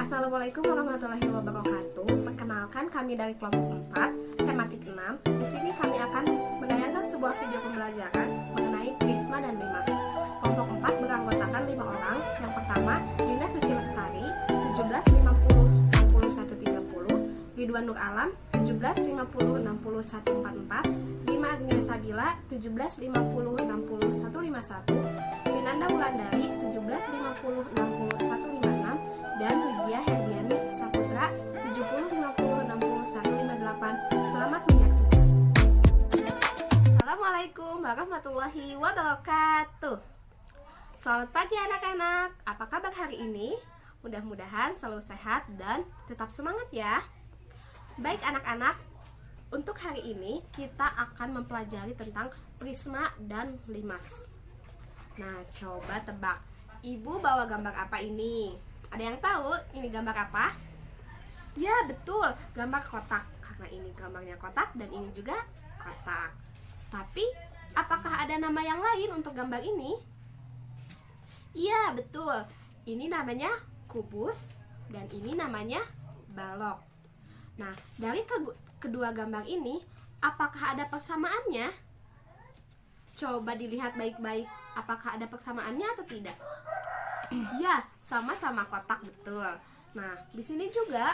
Assalamualaikum warahmatullahi wabarakatuh. Perkenalkan, kami dari kelompok 4, tematik 6. Di sini kami akan menayangkan sebuah video pembelajaran mengenai prisma dan limas. Kelompok 4 beranggotakan 5 orang. Yang pertama, Nina Suci Lestari, 1750 6130, Ridwan Nur Alam, 1750 6144, Lima Agnia Sabila, 1750 60151, Vinanda Wulandari, 1750 60156, dan Lydia Herdiani Saputra, 7050 60158. Selamat menyaksikan. Assalamualaikum warahmatullahi wabarakatuh. Selamat pagi anak-anak. Apa kabar hari ini? Mudah-mudahan selalu sehat dan tetap semangat ya. Baik anak-anak, untuk hari ini kita akan mempelajari tentang prisma dan limas. Nah, coba tebak. Ibu bawa gambar apa ini? Ada yang tahu ini gambar apa? Ya, betul, gambar kotak. Karena ini gambarnya kotak dan ini juga kotak. Tapi, apakah ada nama yang lain untuk gambar ini? Iya, betul. Ini namanya kubus dan ini namanya balok. Nah, dari kedua gambar ini, apakah ada persamaannya? Coba dilihat baik-baik, apakah ada persamaannya atau tidak? Ya, sama-sama kotak, betul. Nah, di sini juga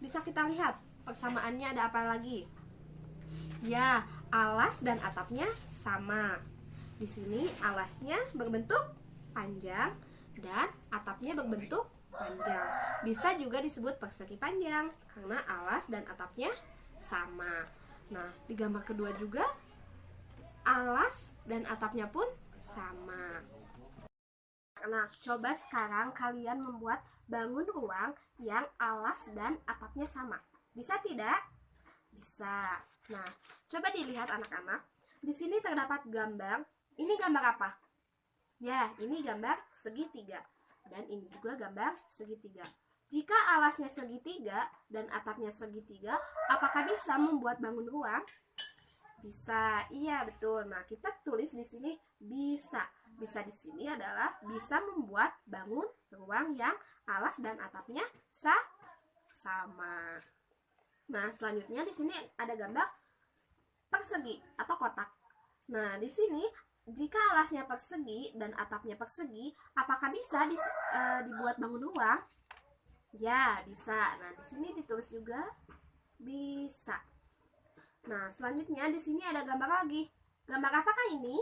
bisa kita lihat persamaannya ada apa lagi? Ya, alas dan atapnya sama. Di sini alasnya berbentuk panjang dan atapnya berbentuk panjang. Bisa juga disebut persegi panjang karena alas dan atapnya sama. Nah, di gambar kedua juga alas dan atapnya pun sama. Nah, coba sekarang kalian membuat bangun ruang yang alas dan atapnya sama. Bisa tidak? Bisa. Nah, coba dilihat anak-anak. Di sini terdapat gambar. Ini gambar apa? Ya, ini gambar segitiga. Dan ini juga gambar segitiga. Jika alasnya segitiga dan atapnya segitiga, apakah bisa membuat bangun ruang? Bisa. Iya, betul. Nah, kita tulis di sini bisa. Bisa di sini adalah bisa membuat bangun ruang yang alas dan atapnya sama. Nah, selanjutnya di sini ada gambar persegi atau kotak. Nah, di sini jika alasnya persegi dan atapnya persegi, apakah bisa dibuat bangun ruang? Ya, bisa. Nah, di sini ditulis juga bisa. Nah, selanjutnya di sini ada gambar lagi. Gambar apakah ini?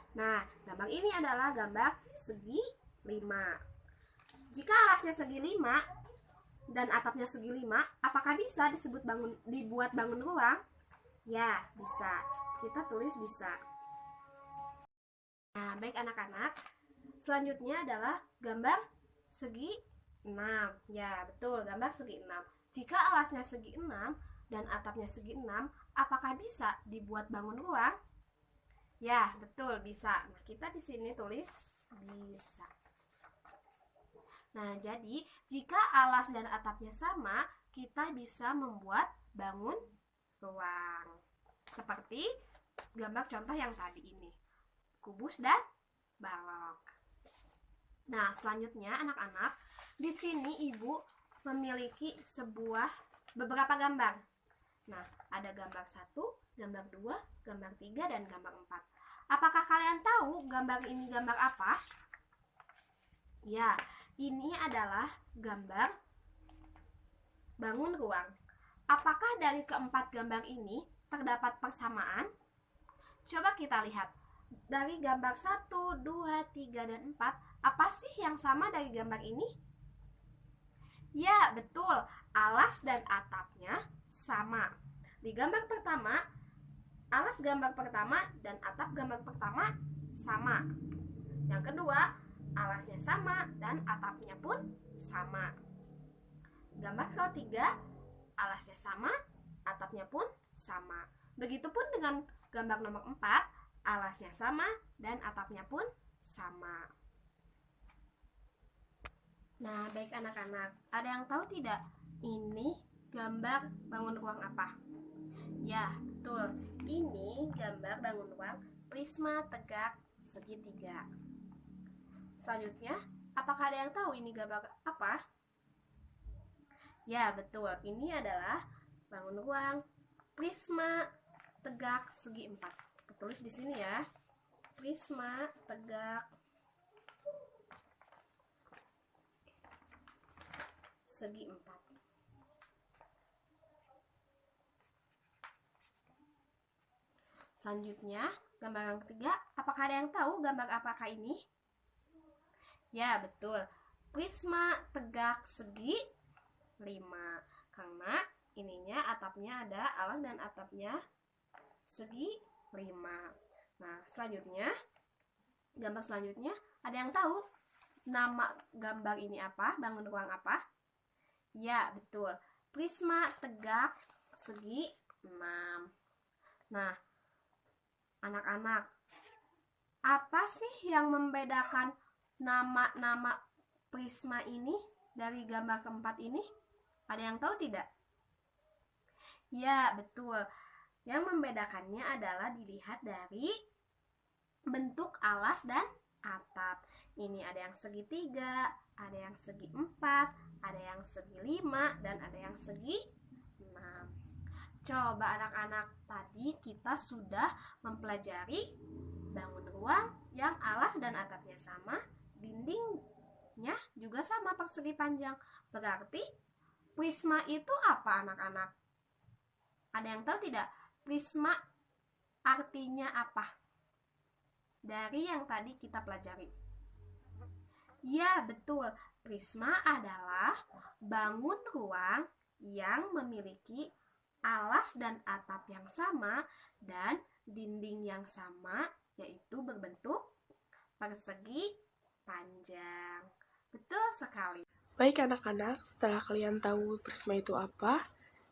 Nah, gambar ini adalah gambar segi 5. Jika alasnya segi 5 dan atapnya segi 5, apakah bisa dibuat bangun ruang? Ya, bisa. Kita tulis bisa. Nah, baik anak-anak. Selanjutnya adalah gambar segi 6. Ya, betul, gambar segi 6. Jika alasnya segi 6 dan atapnya segi 6, apakah bisa dibuat bangun ruang? Ya, betul, bisa. Nah, kita di sini tulis bisa. Nah, jadi jika alas dan atapnya sama, kita bisa membuat bangun ruang. Seperti gambar contoh yang tadi ini. Kubus dan balok. Nah, selanjutnya anak-anak, di sini Ibu memiliki beberapa gambar. Nah, ada gambar 1, gambar 2, gambar 3, dan gambar 4. Apakah kalian tahu gambar ini gambar apa? Ya, ini adalah gambar bangun ruang. Apakah dari keempat gambar ini terdapat persamaan? Coba kita lihat. Dari gambar 1, 2, 3, dan 4, apa sih yang sama dari gambar ini? Ya, betul. Alas dan atapnya sama. Di gambar pertama, alas gambar pertama dan atap gambar pertama sama. Yang kedua, alasnya sama dan atapnya pun sama. Gambar ketiga, alasnya sama, atapnya pun sama. Begitupun dengan gambar nomor 4, alasnya sama dan atapnya pun sama. Nah, baik anak-anak, ada yang tahu tidak? Ini gambar bangun ruang apa? Ya, betul. Ini gambar bangun ruang prisma tegak segitiga. Selanjutnya, Apakah ada yang tahu ini gambar apa? Ya, betul. Ini adalah bangun ruang prisma tegak segi 4. Kita tulis di sini ya. Prisma tegak segi 4. Selanjutnya, gambar yang ketiga. Apakah ada yang tahu gambar apakah ini? Ya, betul. Prisma tegak segi 5. Karena ininya atapnya ada alas dan atapnya segi 5. Nah, selanjutnya, gambar selanjutnya, ada yang tahu nama gambar ini apa? Bangun ruang apa? Ya, betul. Prisma tegak segi 6. Nah, anak-anak, apa sih yang membedakan nama-nama prisma ini dari gambar keempat ini? Ada yang tahu tidak? Ya, betul. Yang membedakannya adalah dilihat dari bentuk alas dan atap. Ini ada yang segitiga, ada yang segi 4, ada yang segi 5, dan ada yang segi 6. Coba anak-anak, tadi kita sudah mempelajari bangun ruang yang alas dan atapnya sama, dindingnya juga sama persegi panjang. Berarti prisma itu apa anak-anak? Ada yang tahu tidak? Prisma artinya apa? Dari yang tadi kita pelajari. Ya, betul. Prisma adalah bangun ruang yang memiliki alas dan atap yang sama dan dinding yang sama, yaitu berbentuk persegi panjang. Betul sekali. Baik anak-anak, setelah kalian tahu prisma itu apa,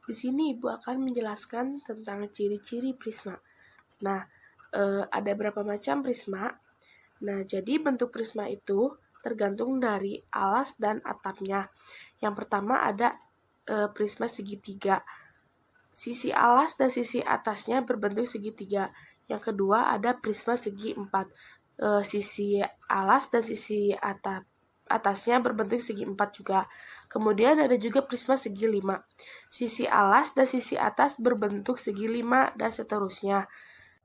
di sini Ibu akan menjelaskan tentang ciri-ciri prisma. Nah, ada berapa macam prisma? Nah, jadi bentuk prisma itu tergantung dari alas dan atapnya. Yang pertama ada prisma segitiga. Sisi alas dan sisi atasnya berbentuk segitiga. Yang kedua ada prisma segi 4. Sisi alas dan sisi atasnya berbentuk segi 4 juga. Kemudian ada juga prisma segi 5. Sisi alas dan sisi atas berbentuk segi 5 dan seterusnya.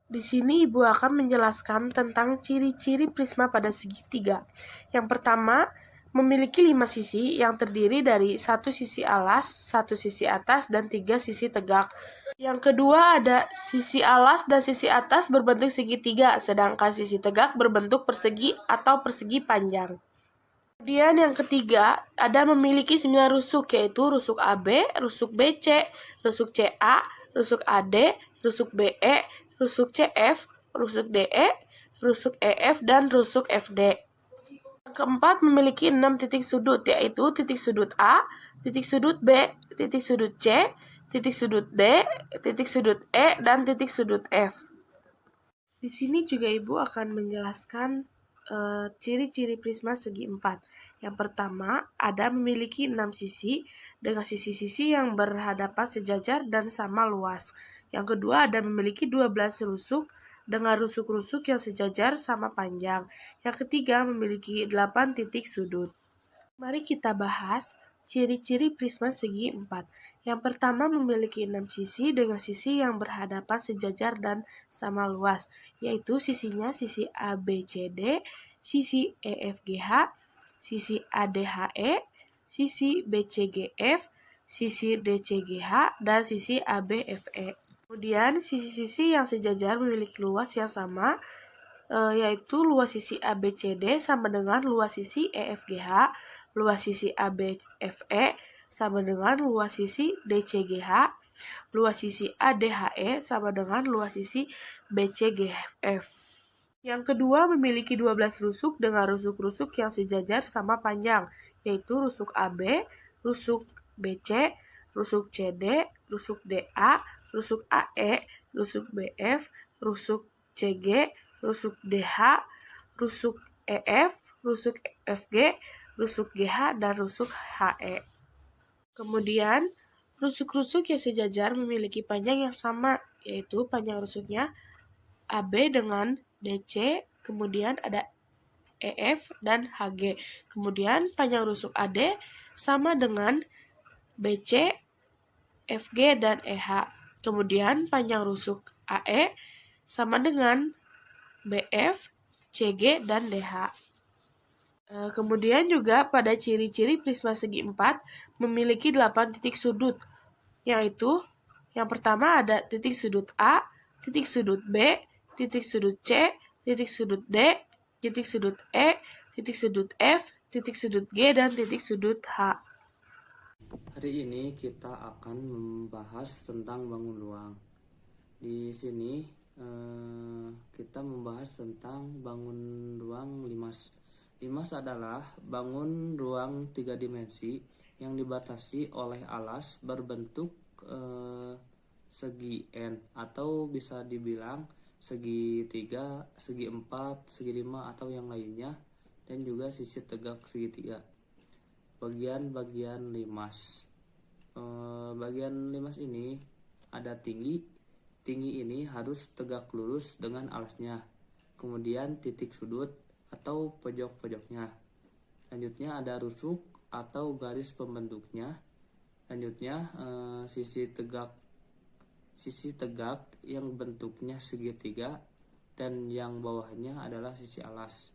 Di sini Ibu akan menjelaskan tentang ciri-ciri prisma pada segitiga. Yang pertama, memiliki 5 sisi yang terdiri dari 1 sisi alas, 1 sisi atas, dan 3 sisi tegak. Yang kedua ada sisi alas dan sisi atas berbentuk segitiga, sedangkan sisi tegak berbentuk persegi atau persegi panjang. Kemudian yang ketiga, ada memiliki 9 rusuk, yaitu rusuk AB, rusuk BC, rusuk CA, rusuk AD, rusuk BE, rusuk CF, rusuk DE, rusuk EF, dan rusuk FD. Yang keempat, memiliki 6 titik sudut, yaitu titik sudut A, titik sudut B, titik sudut C, titik sudut D, titik sudut E, dan titik sudut F. Di sini juga Ibu akan menjelaskan ciri-ciri prisma segi 4. Yang pertama, ada memiliki 6 sisi dengan sisi-sisi yang berhadapan sejajar dan sama luas. Yang kedua, ada memiliki 12 rusuk dengan rusuk-rusuk yang sejajar sama panjang. Yang ketiga, memiliki 8 titik sudut. Mari kita bahas ciri-ciri prisma segi 4. Yang pertama, memiliki 6 sisi dengan sisi yang berhadapan sejajar dan sama luas, yaitu sisinya sisi ABCD, sisi EFGH, sisi ADHE, sisi BCGF, sisi DCGH, dan sisi ABFE. Kemudian, sisi-sisi yang sejajar memiliki luas yang sama, yaitu luas sisi ABCD sama dengan luas sisi EFGH, luas sisi ABFE sama dengan luas sisi DCGH, luas sisi ADHE sama dengan luas sisi BCGF. Yang kedua, memiliki 12 rusuk dengan rusuk-rusuk yang sejajar sama panjang, yaitu rusuk AB, rusuk BC, rusuk CD, rusuk DA, rusuk AE, rusuk BF, rusuk CG, rusuk DH, rusuk EF, rusuk FG, rusuk GH, dan rusuk HE. Kemudian, rusuk-rusuk yang sejajar memiliki panjang yang sama, yaitu panjang rusuknya AB dengan DC, kemudian ada EF, dan HG. Kemudian panjang rusuk AD sama dengan BC, FG, dan EH. Kemudian panjang rusuk AE sama dengan BF, CG, dan DH. Kemudian juga pada ciri-ciri prisma segi 4 memiliki 8 titik sudut, yaitu yang pertama ada titik sudut A, titik sudut B, titik sudut C, titik sudut D, titik sudut E, titik sudut F, titik sudut G, dan titik sudut H. Hari ini kita akan membahas tentang bangun ruang. Di sini kita membahas tentang bangun ruang limas. Limas adalah bangun ruang 3 dimensi yang dibatasi oleh alas berbentuk segi N, atau bisa dibilang segi 3, segi 4, segi 5, atau yang lainnya, dan juga sisi tegak segitiga. Bagian-bagian limas. Bagian limas ini ada tinggi. Tinggi ini harus tegak lurus dengan alasnya. Kemudian titik sudut atau pojok-pojoknya. Selanjutnya ada rusuk atau garis pembentuknya. Selanjutnya sisi tegak yang bentuknya segitiga, dan yang bawahnya adalah sisi alas.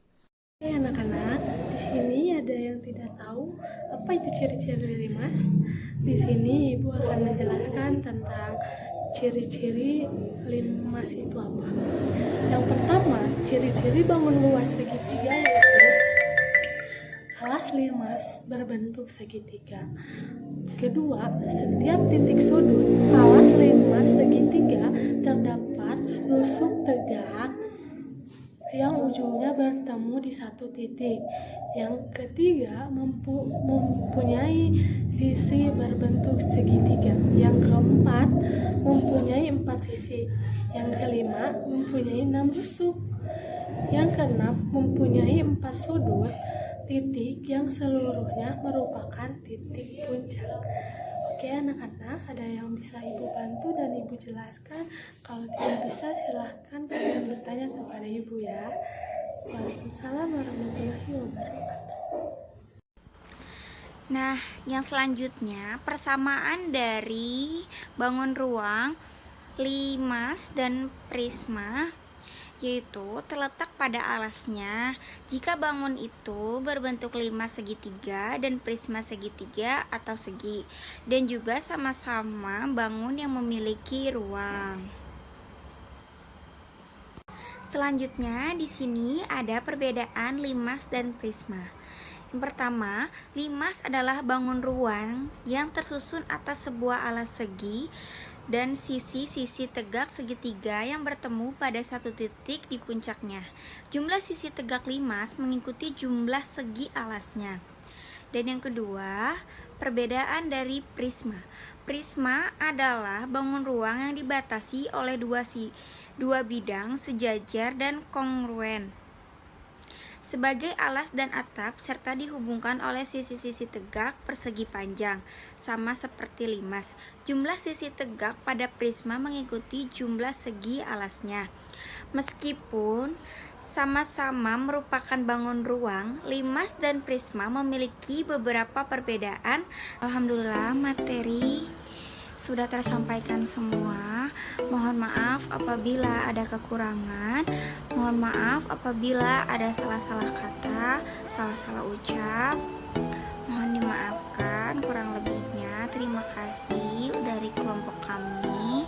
Oke anak-anak, di sini ada yang tidak tahu apa itu ciri-ciri limas. Di sini Ibu akan menjelaskan tentang ciri-ciri limas itu apa. Yang pertama, ciri-ciri bangun luas segitiga yaitu alas limas berbentuk segitiga. Kedua, setiap titik sudut alas limas segitiga terdapat rusuk tegak yang ujungnya bertemu di satu titik. Yang ketiga, mempunyai sisi berbentuk segitiga. Yang keempat, mempunyai 4 sisi. Yang kelima, mempunyai 6 rusuk. Yang keenam, mempunyai 4 sudut titik yang seluruhnya merupakan titik puncak. Oke anak-anak, ada yang bisa Ibu bantu dan Ibu jelaskan? Kalau tidak bisa, silahkan kalian bertanya kepada Ibu ya. Waalaikumsalam warahmatullahi wabarakatuh. Nah, yang selanjutnya persamaan dari bangun ruang, limas, dan prisma, yaitu terletak pada alasnya. Jika bangun itu berbentuk limas segitiga dan prisma segitiga atau segi, dan juga sama-sama bangun yang memiliki ruang. Selanjutnya di sini ada perbedaan limas dan prisma. Yang pertama, limas adalah bangun ruang yang tersusun atas sebuah alas segi dan sisi-sisi tegak segitiga yang bertemu pada satu titik di puncaknya. Jumlah sisi tegak limas mengikuti jumlah segi alasnya. Dan yang kedua, perbedaan dari prisma. Prisma adalah bangun ruang yang dibatasi oleh dua bidang sejajar dan kongruen sebagai alas dan atap, serta dihubungkan oleh sisi-sisi tegak persegi panjang, sama seperti limas. Jumlah sisi tegak pada prisma mengikuti jumlah segi alasnya. Meskipun sama-sama merupakan bangun ruang, limas dan prisma memiliki beberapa perbedaan. Alhamdulillah, materi sudah tersampaikan semua. Mohon maaf apabila ada kekurangan. Mohon maaf apabila ada salah-salah kata, salah-salah ucap. Mohon dimaafkan kurang lebihnya. Terima kasih dari kelompok kami.